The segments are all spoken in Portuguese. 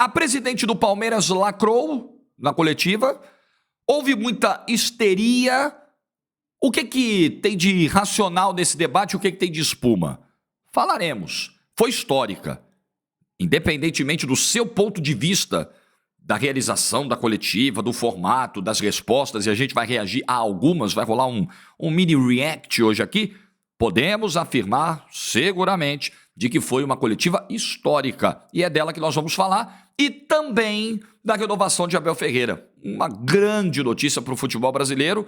A presidente do Palmeiras lacrou na coletiva, houve muita histeria. O que tem de racional nesse debate, o que tem de espuma? Falaremos. Foi histórica. Independentemente do seu ponto de vista, da realização da coletiva, do formato, das respostas, e a gente vai reagir a algumas, vai rolar um mini react hoje aqui, podemos afirmar seguramente de que foi uma coletiva histórica. E é dela que nós vamos falar, e também da renovação de Abel Ferreira. Uma grande notícia para o futebol brasileiro,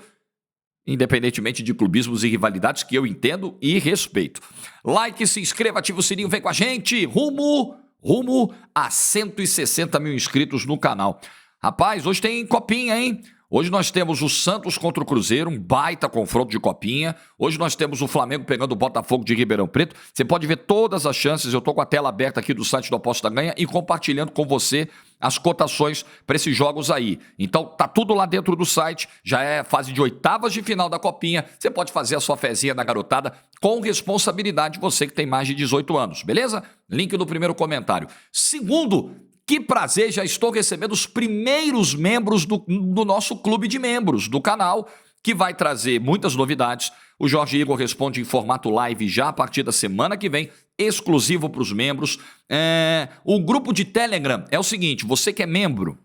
independentemente de clubismos e rivalidades que eu entendo e respeito. Like, se inscreva, ativa o sininho, vem com a gente, rumo a 160 mil inscritos no canal. Rapaz, hoje tem copinha, hein? Hoje nós temos o Santos contra o Cruzeiro, um baita confronto de copinha. Hoje nós temos o Flamengo pegando o Botafogo de Ribeirão Preto. Você pode ver todas as chances, eu tô com a tela aberta aqui do site do Aposta Ganha e compartilhando com você as cotações para esses jogos aí. Então tá tudo lá dentro do site, já é fase de oitavas de final da copinha. Você pode fazer a sua fezinha na garotada com responsabilidade, você que tem mais de 18 anos, beleza? Link no primeiro comentário. Segundo, que prazer, já estou recebendo os primeiros membros do nosso clube de membros do canal, que vai trazer muitas novidades. O Jorge Igor responde em formato live já a partir da semana que vem, exclusivo para os membros. O grupo de Telegram é o seguinte, você que é membro,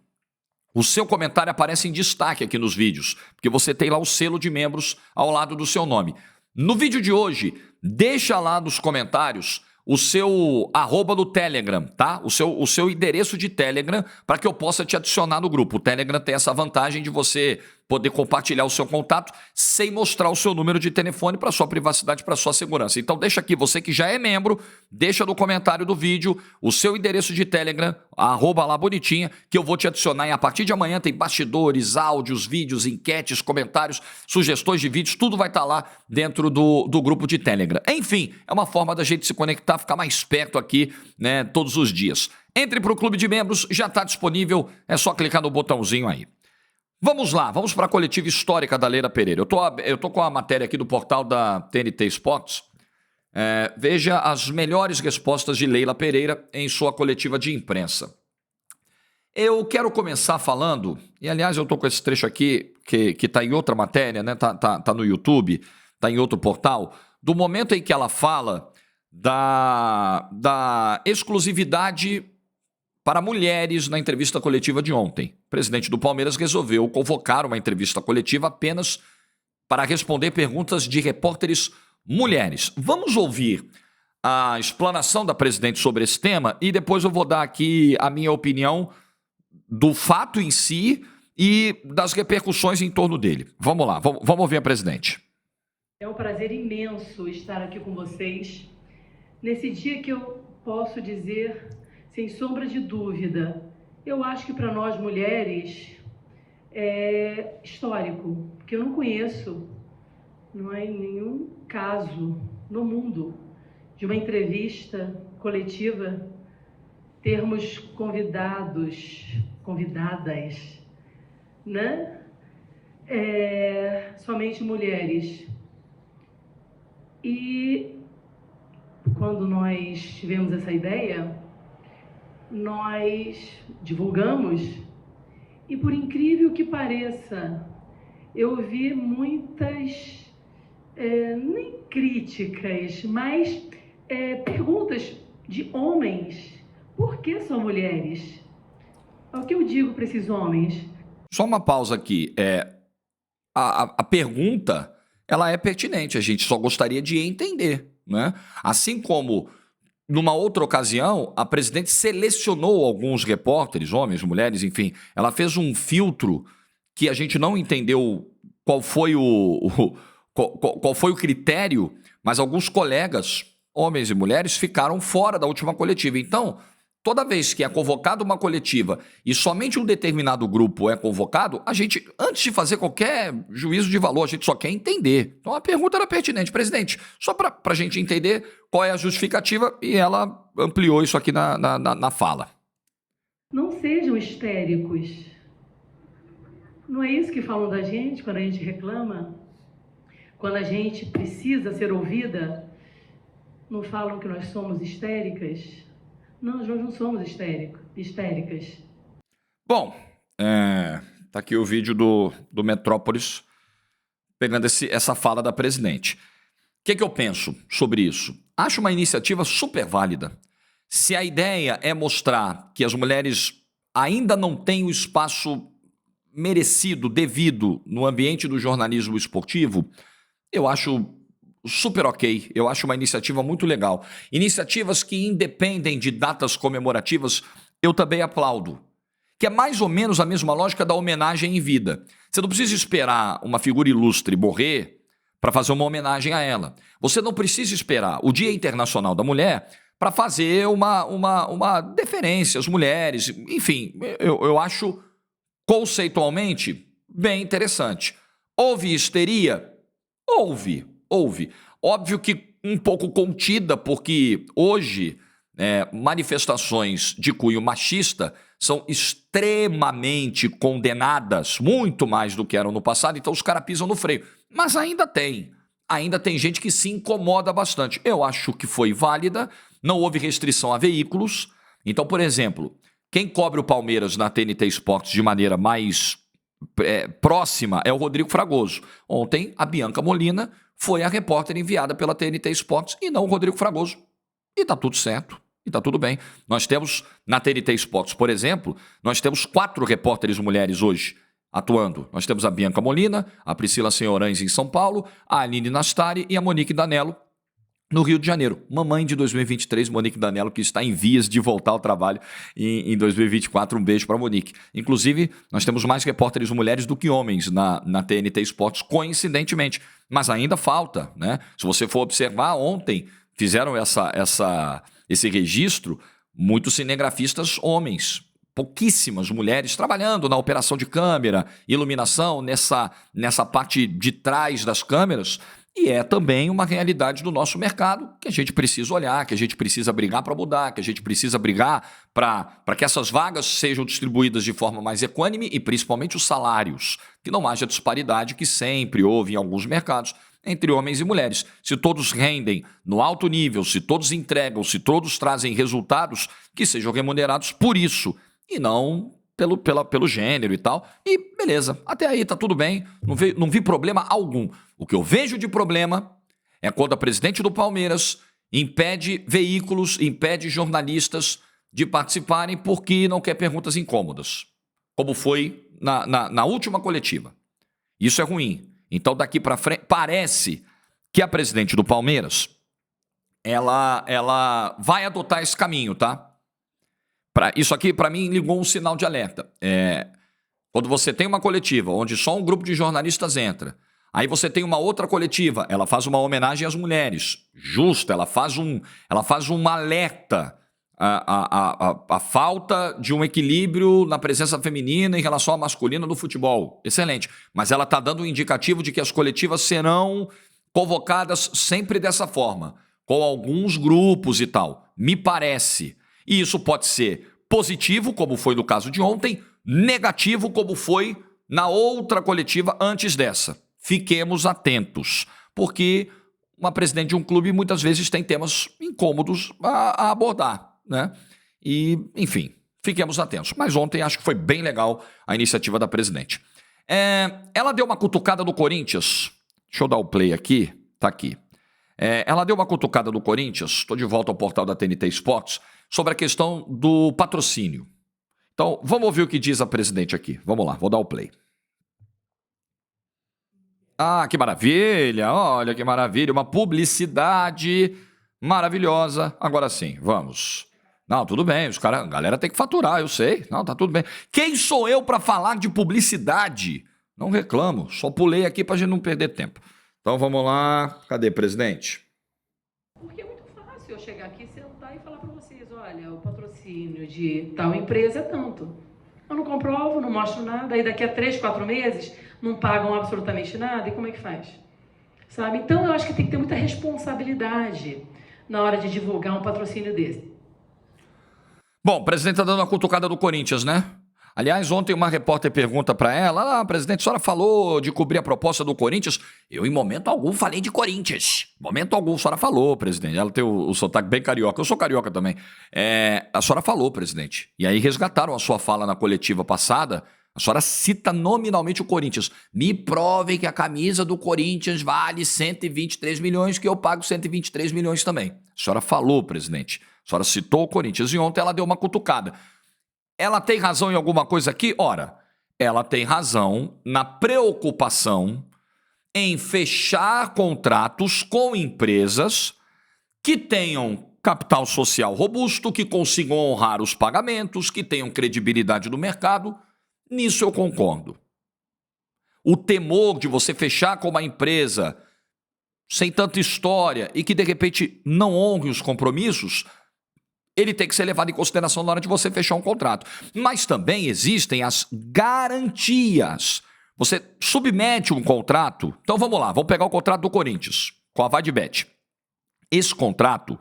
o seu comentário aparece em destaque aqui nos vídeos, porque você tem lá o selo de membros ao lado do seu nome. No vídeo de hoje, deixa lá nos comentários o seu arroba do Telegram, tá? O seu endereço de Telegram para que eu possa te adicionar no grupo. O Telegram tem essa vantagem de você poder compartilhar o seu contato sem mostrar o seu número de telefone para sua privacidade, para sua segurança. Então deixa aqui, você que já é membro, deixa no comentário do vídeo o seu endereço de Telegram, arroba lá bonitinha, que eu vou te adicionar e a partir de amanhã tem bastidores, áudios, vídeos, enquetes, comentários, sugestões de vídeos, tudo vai estar lá dentro do grupo de Telegram. Enfim, é uma forma da gente se conectar, ficar mais perto aqui, né, todos os dias. Entre para o clube de membros, já está disponível, é só clicar no botãozinho aí. Vamos lá, vamos para a coletiva histórica da Leila Pereira. Eu tô com a matéria aqui do portal da TNT Sports. Veja as melhores respostas de Leila Pereira em sua coletiva de imprensa. Eu quero começar falando, e aliás eu tô com esse trecho aqui, que tá em outra matéria, né? Tá no YouTube, tá em outro portal, do momento em que ela fala da exclusividade para mulheres na entrevista coletiva de ontem. O presidente do Palmeiras resolveu convocar uma entrevista coletiva apenas para responder perguntas de repórteres mulheres. Vamos ouvir a explanação da presidente sobre esse tema e depois eu vou dar aqui a minha opinião do fato em si e das repercussões em torno dele. Vamos lá, vamos ouvir a presidente. É um prazer imenso estar aqui com vocês nesse dia que eu posso dizer, sem sombra de dúvida, eu acho que para nós mulheres é histórico, porque eu não conheço, não é nenhum caso no mundo de uma entrevista coletiva termos convidadas, né? Somente mulheres. E quando nós tivemos essa ideia, nós divulgamos e, por incrível que pareça, eu ouvi muitas, nem críticas, mas perguntas de homens. Por que são mulheres? É o que eu digo para esses homens. Só uma pausa aqui. A pergunta, ela é pertinente, a gente só gostaria de entender, né? Assim como numa outra ocasião, a presidente selecionou alguns repórteres, homens, mulheres, enfim. Ela fez um filtro que a gente não entendeu qual foi qual foi o critério, mas alguns colegas, homens e mulheres, ficaram fora da última coletiva. Então, toda vez que é convocada uma coletiva e somente um determinado grupo é convocado, a gente, antes de fazer qualquer juízo de valor, a gente só quer entender. Então a pergunta era pertinente. Presidente, só para a gente entender qual é a justificativa, e ela ampliou isso aqui na fala. Não sejam histéricos. Não é isso que falam da gente quando a gente reclama? Quando a gente precisa ser ouvida, não falam que nós somos histéricas? Não, nós não somos histéricos. histéricas. Bom, tá aqui o vídeo do Metrópolis pegando essa fala da presidente. O que eu penso sobre isso? Acho uma iniciativa super válida. Se a ideia é mostrar que as mulheres ainda não têm o espaço merecido, devido no ambiente do jornalismo esportivo, eu acho super ok. Eu acho uma iniciativa muito legal. Iniciativas que independem de datas comemorativas, eu também aplaudo. Que é mais ou menos a mesma lógica da homenagem em vida. Você não precisa esperar uma figura ilustre morrer para fazer uma homenagem a ela. Você não precisa esperar o Dia Internacional da Mulher para fazer uma deferência às mulheres. Enfim, eu acho conceitualmente bem interessante. Houve histeria? Houve. Óbvio que um pouco contida, porque hoje manifestações de cunho machista são extremamente condenadas, muito mais do que eram no passado, então os caras pisam no freio. Mas ainda tem gente que se incomoda bastante. Eu acho que foi válida, não houve restrição a veículos. Então, por exemplo, quem cobre o Palmeiras na TNT Esportes de maneira mais próxima é o Rodrigo Fragoso. Ontem, a Bianca Molina foi a repórter enviada pela TNT Esportes e não o Rodrigo Fragoso. E tá tudo certo. E tá tudo bem. Nós temos, na TNT Esportes, por exemplo, nós temos 4 repórteres mulheres hoje atuando. Nós temos a Bianca Molina, a Priscila Senhorães em São Paulo, a Aline Nastari e a Monique Danello no Rio de Janeiro. Mamãe de 2023, Monique Danello, que está em vias de voltar ao trabalho em 2024. Um beijo para Monique. Inclusive, nós temos mais repórteres mulheres do que homens na TNT Esportes, coincidentemente. Mas ainda falta, né? Se você for observar, ontem fizeram esse registro muitos cinegrafistas homens. Pouquíssimas mulheres trabalhando na operação de câmera, iluminação, nessa parte de trás das câmeras. E é também uma realidade do nosso mercado que a gente precisa olhar, que a gente precisa brigar para mudar, que a gente precisa brigar para que essas vagas sejam distribuídas de forma mais equânime e principalmente os salários, que não haja disparidade que sempre houve em alguns mercados entre homens e mulheres. Se todos rendem no alto nível, se todos entregam, se todos trazem resultados, que sejam remunerados por isso e não pelo gênero e tal. E beleza, até aí tá tudo bem, não vi problema algum. O que eu vejo de problema é quando a presidente do Palmeiras impede veículos, impede jornalistas de participarem porque não quer perguntas incômodas, como foi na última coletiva. Isso é ruim. Então daqui para frente, parece que a presidente do Palmeiras ela vai adotar esse caminho, tá? Isso aqui, para mim, ligou um sinal de alerta. Quando você tem uma coletiva onde só um grupo de jornalistas entra, aí você tem uma outra coletiva, ela faz uma homenagem às mulheres, justa, ela faz um alerta à falta de um equilíbrio na presença feminina em relação à masculina no futebol. Excelente. Mas ela está dando um indicativo de que as coletivas serão convocadas sempre dessa forma, com alguns grupos e tal. Me parece. E isso pode ser positivo, como foi no caso de ontem, negativo, como foi na outra coletiva antes dessa. Fiquemos atentos, porque uma presidente de um clube muitas vezes tem temas incômodos a abordar, né? E, enfim, fiquemos atentos. Mas ontem acho que foi bem legal a iniciativa da presidente. Ela deu uma cutucada no Corinthians. Deixa eu dar o play aqui. Tá aqui. Ela deu uma cutucada no Corinthians. Estou de volta ao portal da TNT Esportes. Sobre a questão do patrocínio. Então, vamos ouvir o que diz a presidente aqui. Vamos lá, vou dar o play. Ah, que maravilha! Olha que maravilha, uma publicidade maravilhosa. Agora sim, vamos. Não, tudo bem, a galera tem que faturar, eu sei. Não, tá tudo bem. Quem sou eu para falar de publicidade? Não reclamo, só pulei aqui pra gente não perder tempo. Então, vamos lá. Cadê, presidente? Porque é muito fácil eu chegar aqui, sentar e falar para vocês, olha, o patrocínio de tal empresa é tanto. Eu não comprovo, não mostro nada, aí daqui a 3, 4 meses não pagam absolutamente nada, e como é que faz? Sabe? Então eu acho que tem que ter muita responsabilidade na hora de divulgar um patrocínio desse. Bom, o presidente está dando uma cutucada do Corinthians, né? Aliás, ontem uma repórter pergunta para ela, presidente, a senhora falou de cobrir a proposta do Corinthians. Eu, em momento algum, falei de Corinthians. Momento algum, a senhora falou, presidente. Ela tem o sotaque bem carioca. Eu sou carioca também. A senhora falou, presidente. E aí resgataram a sua fala na coletiva passada. A senhora cita nominalmente o Corinthians. Me prove que a camisa do Corinthians vale 123 milhões, que eu pago 123 milhões também. A senhora falou, presidente. A senhora citou o Corinthians e ontem ela deu uma cutucada. Ela tem razão em alguma coisa aqui? Ora, ela tem razão na preocupação em fechar contratos com empresas que tenham capital social robusto, que consigam honrar os pagamentos, que tenham credibilidade no mercado. Nisso eu concordo. O temor de você fechar com uma empresa sem tanta história e que de repente não honre os compromissos, ele tem que ser levado em consideração na hora de você fechar um contrato. Mas também existem as garantias. Você submete um contrato. Então vamos lá, vamos pegar o contrato do Corinthians com a Vadibet. Esse contrato,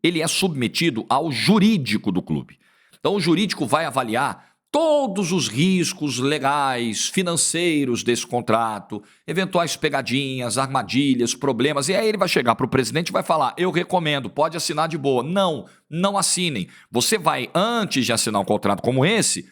ele é submetido ao jurídico do clube. Então o jurídico vai avaliar todos os riscos legais, financeiros desse contrato, eventuais pegadinhas, armadilhas, problemas, e aí ele vai chegar para o presidente e vai falar, eu recomendo, pode assinar de boa. Não assinem. Você vai, antes de assinar um contrato como esse,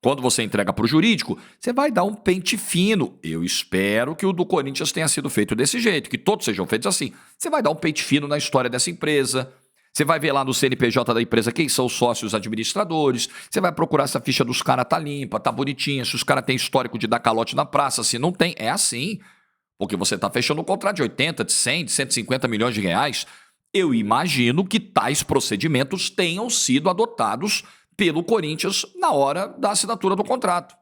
quando você entrega para o jurídico, você vai dar um pente fino. Eu espero que o do Corinthians tenha sido feito desse jeito, que todos sejam feitos assim. Você vai dar um pente fino na história dessa empresa. Você vai ver lá no CNPJ da empresa quem são os sócios administradores. Você vai procurar se a ficha dos caras tá limpa, tá bonitinha, se os caras têm histórico de dar calote na praça. Se não tem, é assim. Porque você está fechando um contrato de 80, de 100, de 150 milhões de reais. Eu imagino que tais procedimentos tenham sido adotados pelo Corinthians na hora da assinatura do contrato.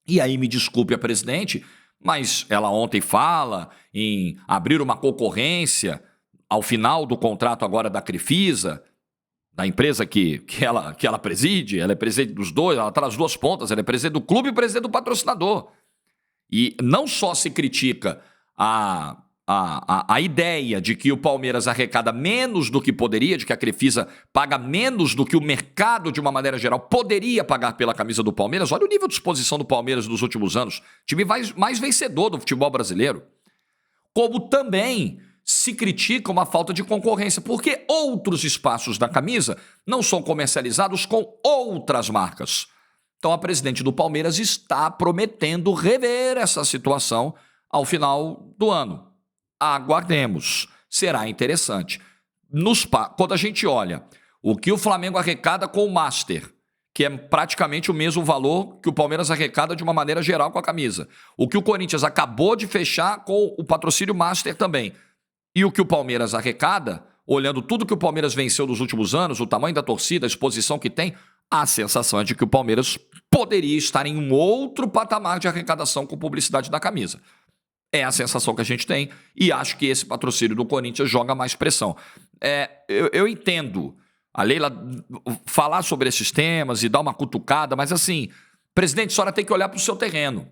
E aí, me desculpe a presidente, mas ela ontem fala em abrir uma concorrência ao final do contrato agora da Crefisa, da empresa que ela preside, ela é presidente dos dois, ela está nas duas pontas, ela é presidente do clube e presidente do patrocinador. E não só se critica a ideia de que o Palmeiras arrecada menos do que poderia, de que a Crefisa paga menos do que o mercado, de uma maneira geral, poderia pagar pela camisa do Palmeiras. Olha o nível de exposição do Palmeiras nos últimos anos. Time mais vencedor do futebol brasileiro. Como também se critica uma falta de concorrência, porque outros espaços da camisa não são comercializados com outras marcas. Então a presidente do Palmeiras está prometendo rever essa situação ao final do ano. Aguardemos, será interessante. Quando a gente olha o que o Flamengo arrecada com o Master, que é praticamente o mesmo valor que o Palmeiras arrecada de uma maneira geral com a camisa, o que o Corinthians acabou de fechar com o patrocínio Master também, e o que o Palmeiras arrecada, olhando tudo que o Palmeiras venceu nos últimos anos, o tamanho da torcida, a exposição que tem, a sensação é de que o Palmeiras poderia estar em um outro patamar de arrecadação com publicidade da camisa. É a sensação que a gente tem e acho que esse patrocínio do Corinthians joga mais pressão. Eu entendo a Leila falar sobre esses temas e dar uma cutucada, mas assim, presidente, a senhora tem que olhar para o seu terreno.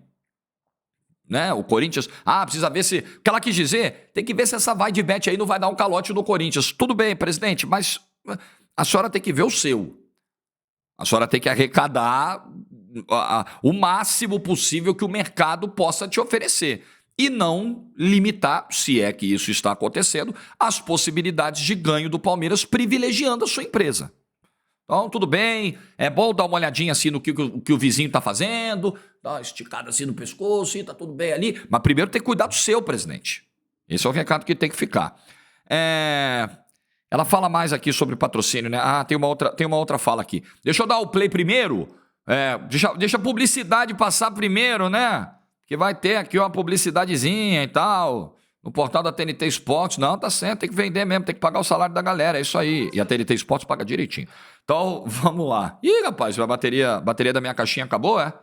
Né? O Corinthians, precisa ver se... O que ela quis dizer, tem que ver se essa Vadibet aí não vai dar um calote no Corinthians. Tudo bem, presidente, mas a senhora tem que ver o seu. A senhora tem que arrecadar o máximo possível que o mercado possa te oferecer. E não limitar, se é que isso está acontecendo, as possibilidades de ganho do Palmeiras privilegiando a sua empresa. Então, tudo bem, é bom dar uma olhadinha assim no que o vizinho está fazendo, dar uma esticada assim no pescoço, e tá tudo bem ali. Mas primeiro tem que cuidar do seu, presidente. Esse é o recado que tem que ficar. Ela fala mais aqui sobre patrocínio, né? Tem uma outra fala aqui. Deixa eu dar o play primeiro. Deixa a publicidade passar primeiro, né? Que vai ter aqui uma publicidadezinha e tal, no portal da TNT Esportes. Não, tá certo, tem que vender mesmo, tem que pagar o salário da galera, é isso aí. E a TNT Esportes paga direitinho. Então, vamos lá. Ih, rapaz, a bateria da minha caixinha acabou, é?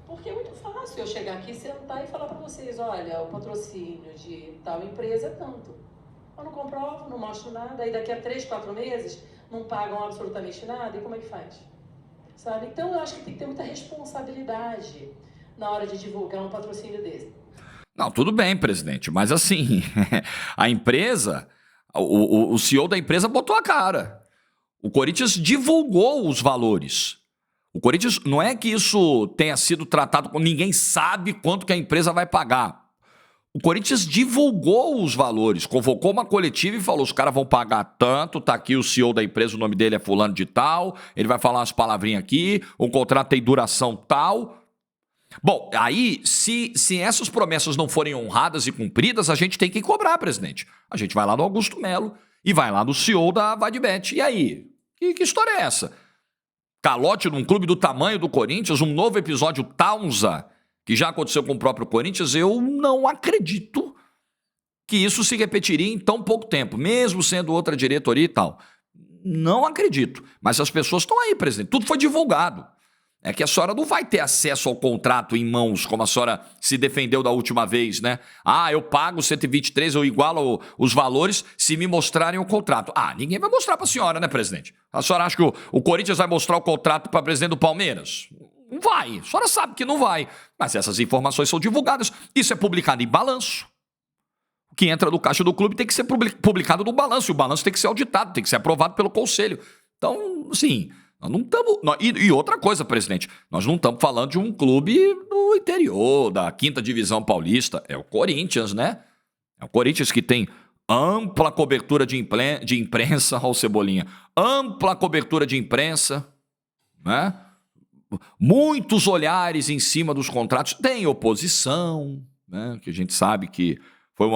Porque é muito fácil eu chegar aqui, sentar e falar para vocês, olha, o patrocínio de tal empresa é tanto. Eu não comprovo, não mostro nada, aí daqui a 3, 4 meses não pagam absolutamente nada, e como é que faz? Sabe? Então, eu acho que tem que ter muita responsabilidade na hora de divulgar um patrocínio desse. Não, tudo bem, presidente, mas assim, a empresa, o CEO da empresa botou a cara. O Corinthians divulgou os valores. O Corinthians, não é que isso tenha sido tratado como ninguém sabe quanto que a empresa vai pagar. O Corinthians divulgou os valores, convocou uma coletiva e falou, os caras vão pagar tanto, tá aqui o CEO da empresa, o nome dele é fulano de tal, ele vai falar umas palavrinhas aqui, o contrato tem duração tal. Bom, aí, se essas promessas não forem honradas e cumpridas, a gente tem que cobrar, presidente. A gente vai lá no Augusto Melo e vai lá no CEO da Vadibet. E aí? Que história é essa? Calote num clube do tamanho do Corinthians, um novo episódio Taunza, que já aconteceu com o próprio Corinthians, eu não acredito que isso se repetiria em tão pouco tempo, mesmo sendo outra diretoria e tal. Não acredito. Mas as pessoas estão aí, presidente. Tudo foi divulgado. É que a senhora não vai ter acesso ao contrato em mãos, como a senhora se defendeu da última vez, né? Ah, eu pago 123, eu igualo os valores se me mostrarem o contrato. Ah, ninguém vai mostrar para a senhora, né, presidente? A senhora acha que o Corinthians vai mostrar o contrato para presidente do Palmeiras? Não vai. A senhora sabe que não vai. Mas essas informações são divulgadas. Isso é publicado em balanço. O que entra no caixa do clube tem que ser publicado no balanço. E o balanço tem que ser auditado, tem que ser aprovado pelo conselho. Então, assim... Nós não estamos. E outra coisa, presidente, nós não estamos falando de um clube do interior, da 5ª divisão paulista. É o Corinthians, né? É o Corinthians que tem ampla cobertura de imprensa, olha o Cebolinha, ampla cobertura de imprensa, né? Muitos olhares em cima dos contratos. Tem oposição, né? Que a gente sabe que foi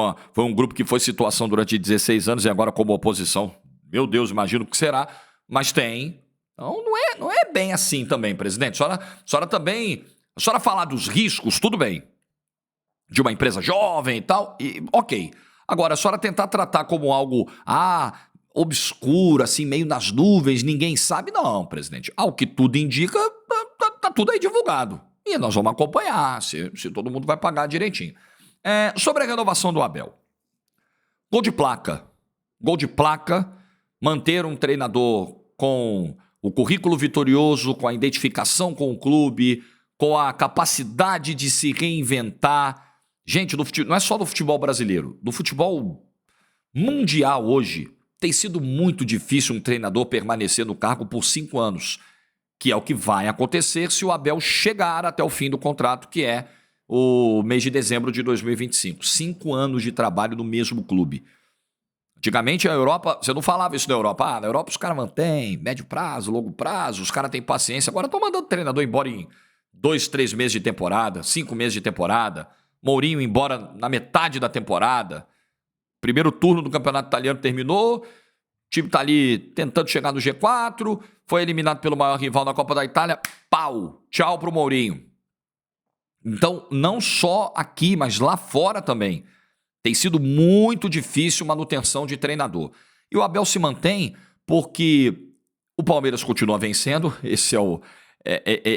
um grupo que foi situação durante 16 anos e agora como oposição. Meu Deus, imagino o que será, mas tem. Então, não é bem assim também, presidente. A senhora falar dos riscos, tudo bem. De uma empresa jovem e tal, ok. Agora, a senhora tentar tratar como algo, obscuro, assim, meio nas nuvens, ninguém sabe, não, presidente. Ao que tudo indica, tá tudo aí divulgado. E nós vamos acompanhar, se todo mundo vai pagar direitinho. Sobre a renovação do Abel. Gol de placa, manter um treinador com o currículo vitorioso, com a identificação com o clube, com a capacidade de se reinventar. Gente, não é só do futebol brasileiro, do futebol mundial hoje, tem sido muito difícil um treinador permanecer no cargo por 5 anos, que é o que vai acontecer se o Abel chegar até o fim do contrato, que é o mês de dezembro de 2025. 5 anos de trabalho no mesmo clube. Antigamente, a Europa, você não falava isso na Europa. Na Europa os caras mantêm médio prazo, longo prazo, os caras têm paciência. Agora estão mandando treinador embora em 2, 3 meses de temporada, 5 meses de temporada. Mourinho embora na metade da temporada. Primeiro turno do campeonato italiano terminou, o time tá ali tentando chegar no G4, foi eliminado pelo maior rival na Copa da Itália. Pau! Tchau pro Mourinho. Então, não só aqui, mas lá fora também. Tem sido muito difícil manutenção de treinador. E o Abel se mantém porque o Palmeiras continua vencendo.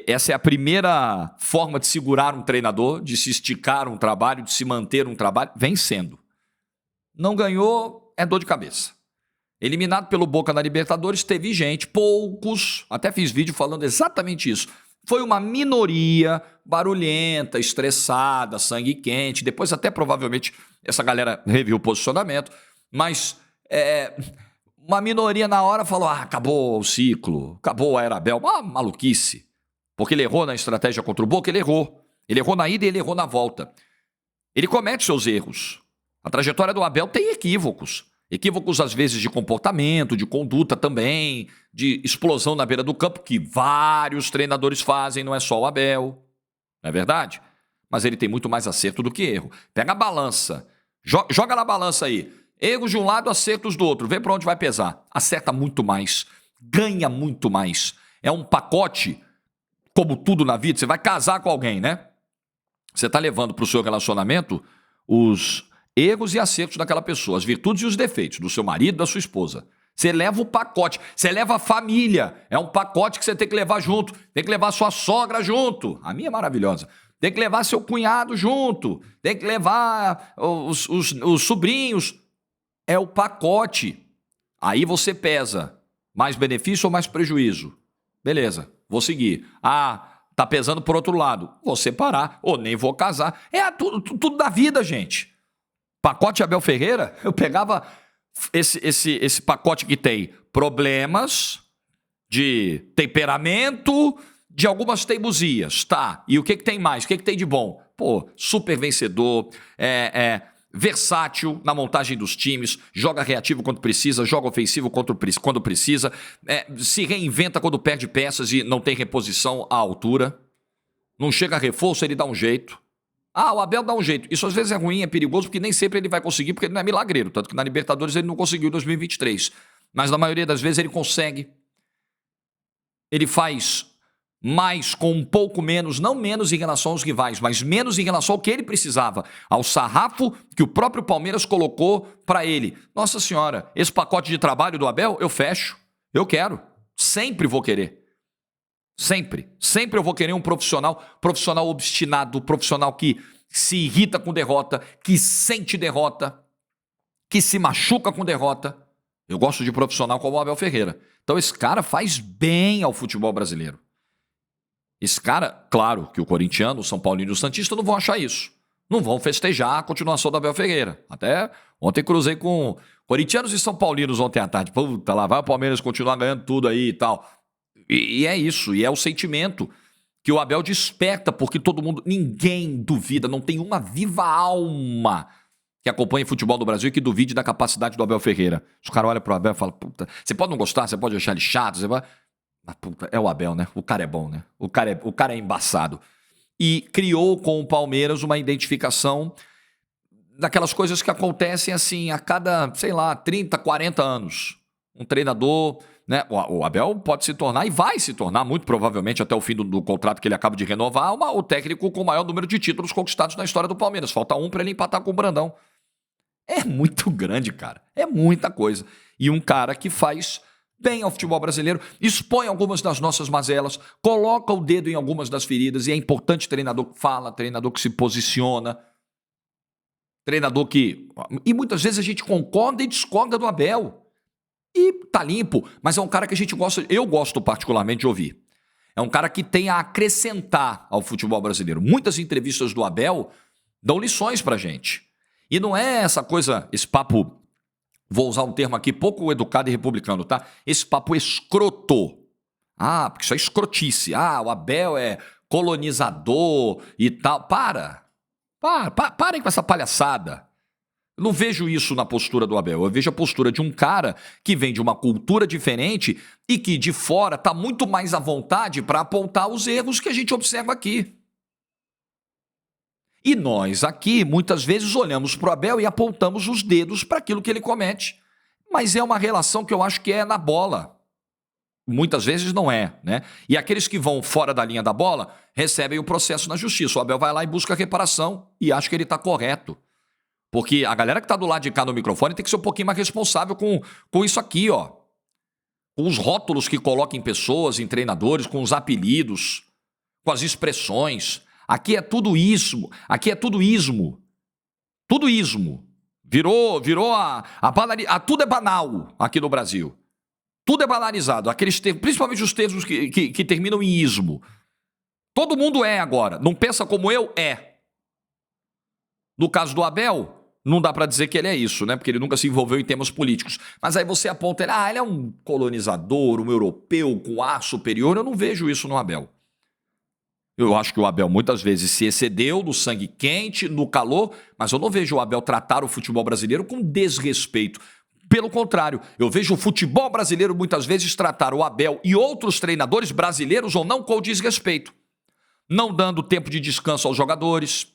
Essa é a primeira forma de segurar um treinador, de se esticar um trabalho, de se manter um trabalho, vencendo. Não ganhou, é dor de cabeça. Eliminado pelo Boca na Libertadores, teve gente, poucos, até fiz vídeo falando exatamente isso. Foi uma minoria barulhenta, estressada, sangue quente. Depois até provavelmente essa galera reviu o posicionamento. Mas uma minoria na hora falou, acabou o ciclo, acabou a era Abel. Uma maluquice. Porque ele errou na estratégia contra o Boca, ele errou. Ele errou na ida e ele errou na volta. Ele comete seus erros. A trajetória do Abel tem equívocos. Equívocos, às vezes, de comportamento, de conduta também, de explosão na beira do campo, que vários treinadores fazem, não é só o Abel. Não é verdade? Mas ele tem muito mais acerto do que erro. Pega a balança, joga na balança aí. Erros de um lado, acertos do outro. Vê para onde vai pesar. Acerta muito mais, ganha muito mais. É um pacote, como tudo na vida, você vai casar com alguém, né? Você está levando para o seu relacionamento os erros e acertos daquela pessoa, as virtudes e os defeitos do seu marido, da sua esposa. Você leva o pacote, você leva a família. É um pacote que você tem que levar junto. Tem que levar sua sogra junto. A minha é maravilhosa. Tem que levar seu cunhado junto. Tem que levar os sobrinhos. É o pacote. Aí você pesa. Mais benefício ou mais prejuízo? Beleza, vou seguir. Tá pesando por outro lado. Vou separar ou nem vou casar. É tudo da vida, gente. Pacote Abel Ferreira, eu pegava esse pacote que tem problemas de temperamento, de algumas teimosias, tá? E o que tem mais? O que tem de bom? Pô, super vencedor, versátil na montagem dos times, joga reativo quando precisa, joga ofensivo quando precisa, se reinventa quando perde peças e não tem reposição à altura. Não chega a reforço, ele dá um jeito. O Abel dá um jeito. Isso às vezes é ruim, é perigoso, porque nem sempre ele vai conseguir, porque ele não é milagreiro. Tanto que na Libertadores ele não conseguiu em 2023. Mas na maioria das vezes ele consegue. Ele faz mais com um pouco menos, não menos em relação aos rivais, mas menos em relação ao que ele precisava, ao sarrafo que o próprio Palmeiras colocou para ele. Nossa Senhora, esse pacote de trabalho do Abel, eu fecho, eu quero, sempre vou querer. Sempre eu vou querer um profissional obstinado, profissional que se irrita com derrota, que sente derrota, que se machuca com derrota. Eu gosto de profissional como o Abel Ferreira. Então esse cara faz bem ao futebol brasileiro. Esse cara, claro que o corintiano, o São Paulino e o Santista não vão achar isso. Não vão festejar a continuação do Abel Ferreira. Até ontem cruzei com corintianos e São Paulinos ontem à tarde. Puta, lá vai o Palmeiras continuar ganhando tudo aí e tal. E é isso, e é o sentimento que o Abel desperta, porque todo mundo, ninguém duvida, não tem uma viva alma que acompanha o futebol do Brasil e que duvide da capacidade do Abel Ferreira. Os caras olham pro Abel e falam, puta, você pode não gostar, você pode achar ele chato, você vai... Mas, puta, é o Abel, né? O cara é bom, né? O cara é embaçado. E criou com o Palmeiras uma identificação daquelas coisas que acontecem assim a cada, sei lá, 30, 40 anos. Um treinador, né? O Abel pode se tornar e vai se tornar, muito provavelmente até o fim do contrato que ele acaba de renovar, o técnico com o maior número de títulos conquistados na história do Palmeiras. Falta um para ele empatar com o Brandão. É muito grande, cara. É muita coisa. E um cara que faz bem ao futebol brasileiro, expõe algumas das nossas mazelas, coloca o dedo em algumas das feridas, e é importante treinador que fala, treinador que se posiciona, treinador que... E muitas vezes a gente concorda e discorda do Abel. E tá limpo, mas é um cara que a gente gosta, eu gosto particularmente de ouvir. É um cara que tem a acrescentar ao futebol brasileiro. Muitas entrevistas do Abel dão lições pra gente. E não é essa coisa, esse papo... Vou usar um termo aqui pouco educado e republicano, tá? Esse papo escroto. Porque isso é escrotice. O Abel é colonizador e tal. Parem com essa palhaçada. Eu não vejo isso na postura do Abel. Eu vejo a postura de um cara que vem de uma cultura diferente e que de fora tá muito mais à vontade para apontar os erros que a gente observa aqui. E nós aqui, muitas vezes, olhamos para o Abel e apontamos os dedos para aquilo que ele comete. Mas é uma relação que eu acho que é na bola. Muitas vezes não é, né? E aqueles que vão fora da linha da bola recebem o processo na justiça. O Abel vai lá e busca reparação e acha que ele está correto. Porque a galera que está do lado de cá no microfone tem que ser um pouquinho mais responsável com isso aqui, ó. Com os rótulos que coloca em pessoas, em treinadores, com os apelidos, com as expressões... Aqui é tudo ismo, aqui é tudo ismo. Tudo ismo. Virou tudo é banal aqui no Brasil. Tudo é banalizado. Aqueles termos, principalmente os termos que terminam em ismo. Todo mundo é agora. Não pensa como eu? É. No caso do Abel, não dá pra dizer que ele é isso, né? Porque ele nunca se envolveu em temas políticos. Mas aí você aponta ele, ele é um colonizador, um europeu com ar superior. Eu não vejo isso no Abel. Eu acho que o Abel muitas vezes se excedeu no sangue quente, no calor, mas eu não vejo o Abel tratar o futebol brasileiro com desrespeito. Pelo contrário, eu vejo o futebol brasileiro muitas vezes tratar o Abel e outros treinadores brasileiros ou não com desrespeito. Não dando tempo de descanso aos jogadores,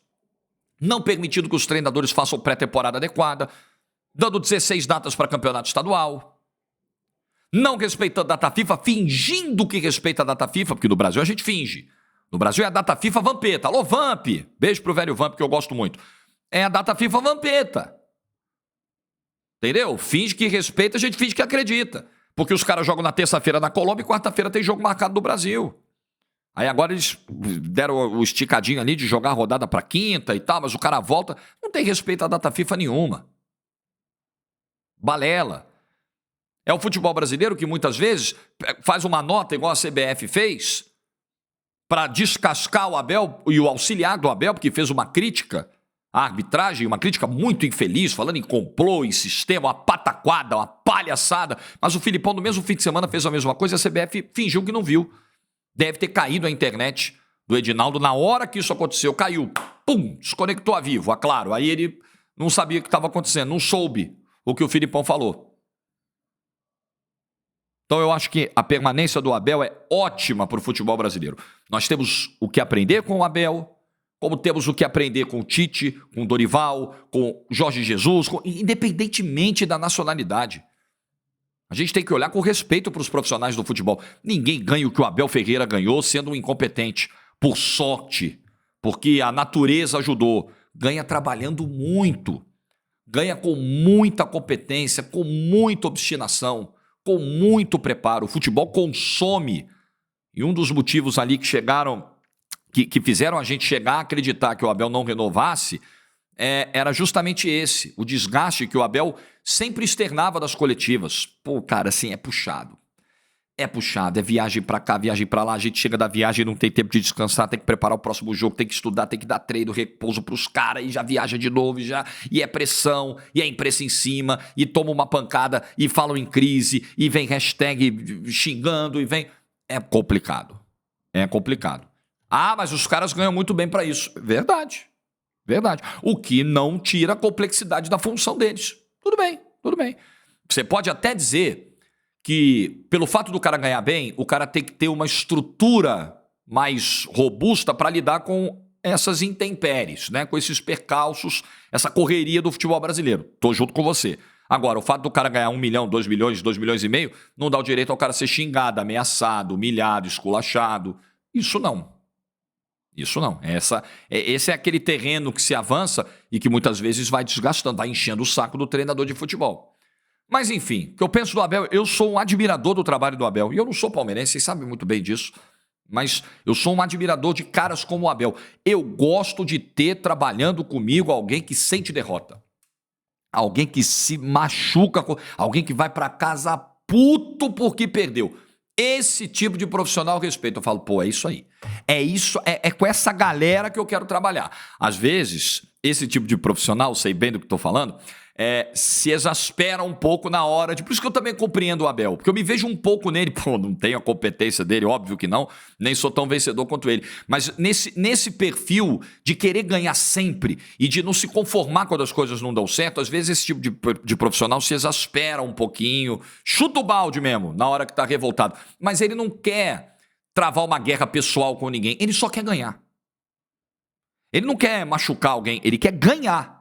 não permitindo que os treinadores façam pré-temporada adequada, dando 16 datas para campeonato estadual, não respeitando a data FIFA, fingindo que respeita a data FIFA, porque no Brasil a gente finge. No Brasil é a data FIFA Vampeta. Alô, Vamp! Beijo pro velho Vamp, que eu gosto muito. É a data FIFA Vampeta. Entendeu? Finge que respeita, a gente finge que acredita. Porque os caras jogam na terça-feira na Colômbia e quarta-feira tem jogo marcado no Brasil. Aí agora eles deram o esticadinho ali de jogar a rodada pra quinta e tal, mas o cara volta. Não tem respeito à data FIFA nenhuma. Balela. É o futebol brasileiro que muitas vezes faz uma nota igual a CBF fez para descascar o Abel e o auxiliar do Abel, porque fez uma crítica à arbitragem, uma crítica muito infeliz, falando em complô, em sistema, uma pataquada, uma palhaçada. Mas o Filipão, no mesmo fim de semana, fez a mesma coisa e a CBF fingiu que não viu. Deve ter caído a internet do Edinaldo na hora que isso aconteceu. Caiu. Pum! Desconectou a Vivo. Claro, aí ele não sabia o que estava acontecendo. Não soube o que o Filipão falou. Então eu acho que a permanência do Abel é ótima para o futebol brasileiro. Nós temos o que aprender com o Abel, como temos o que aprender com o Tite, com o Dorival, com Jorge Jesus, independentemente da nacionalidade. A gente tem que olhar com respeito para os profissionais do futebol. Ninguém ganha o que o Abel Ferreira ganhou sendo um incompetente, por sorte, porque a natureza ajudou. Ganha trabalhando muito, ganha com muita competência, com muita obstinação, com muito preparo. O futebol consome. E um dos motivos ali que chegaram, que fizeram a gente chegar a acreditar que o Abel não renovasse, era justamente esse, o desgaste que o Abel sempre externava das coletivas. Pô, cara, assim, é puxado. É puxado, é viagem pra cá, viagem pra lá, a gente chega da viagem e não tem tempo de descansar, tem que preparar o próximo jogo, tem que estudar, tem que dar treino, repouso pros caras, e já viaja de novo, e é pressão, e é imprensa em cima, e toma uma pancada, e falam em crise, e vem hashtag xingando, e vem... É complicado, é complicado. Ah, mas os caras ganham muito bem pra isso. Verdade. Verdade. O que não tira a complexidade da função deles. Tudo bem, tudo bem. Você pode até dizer que, pelo fato do cara ganhar bem, o cara tem que ter uma estrutura mais robusta para lidar com essas intempéries, né? Com esses percalços, essa correria do futebol brasileiro. Tô junto com você. Agora, o fato do cara ganhar 1 milhão, 2 milhões, 2 milhões e meio, não dá o direito ao cara ser xingado, ameaçado, humilhado, esculachado. Isso não. Isso não. Esse é aquele terreno que se avança e que muitas vezes vai desgastando, vai enchendo o saco do treinador de futebol. Mas enfim, o que eu penso do Abel, eu sou um admirador do trabalho do Abel. E eu não sou palmeirense, vocês sabem muito bem disso. Mas eu sou um admirador de caras como o Abel. Eu gosto de ter trabalhando comigo alguém que sente derrota. Alguém que se machuca, alguém que vai para casa puto porque perdeu. Esse tipo de profissional eu respeito. Eu falo, pô, é isso aí. É isso, é com essa galera que eu quero trabalhar. Às vezes, esse tipo de profissional, sei bem do que estou falando, se exaspera um pouco na hora de... Por isso que eu também compreendo o Abel, porque eu me vejo um pouco nele. Pô, não tenho a competência dele, óbvio que não, nem sou tão vencedor quanto ele. Mas nesse perfil de querer ganhar sempre e de não se conformar quando as coisas não dão certo, às vezes esse tipo de profissional se exaspera um pouquinho, chuta o balde mesmo, na hora que está revoltado. Mas ele não quer travar uma guerra pessoal com ninguém, ele só quer ganhar. Ele não quer machucar alguém, ele quer ganhar.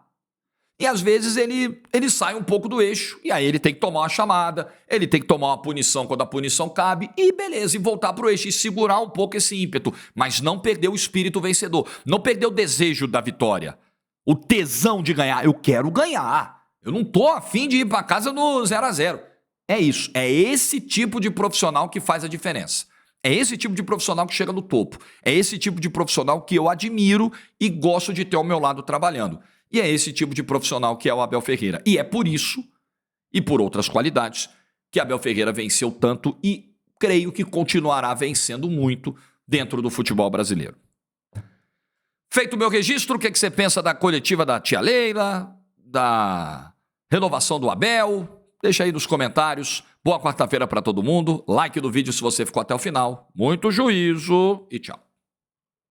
E às vezes ele sai um pouco do eixo, e aí ele tem que tomar uma chamada, ele tem que tomar uma punição quando a punição cabe, e beleza, e voltar pro eixo, e segurar um pouco esse ímpeto, mas não perder o espírito vencedor, não perder o desejo da vitória, o tesão de ganhar. Eu quero ganhar, eu não tô afim de ir pra casa no 0-0. É isso, é esse tipo de profissional que faz a diferença. É esse tipo de profissional que chega no topo. É esse tipo de profissional que eu admiro e gosto de ter ao meu lado trabalhando. E é esse tipo de profissional que é o Abel Ferreira. E é por isso, e por outras qualidades, que Abel Ferreira venceu tanto e creio que continuará vencendo muito dentro do futebol brasileiro. Feito o meu registro, o que você pensa da coletiva da tia Leila, da renovação do Abel? Deixa aí nos comentários. Boa quarta-feira para todo mundo. Like do vídeo se você ficou até o final. Muito juízo e tchau.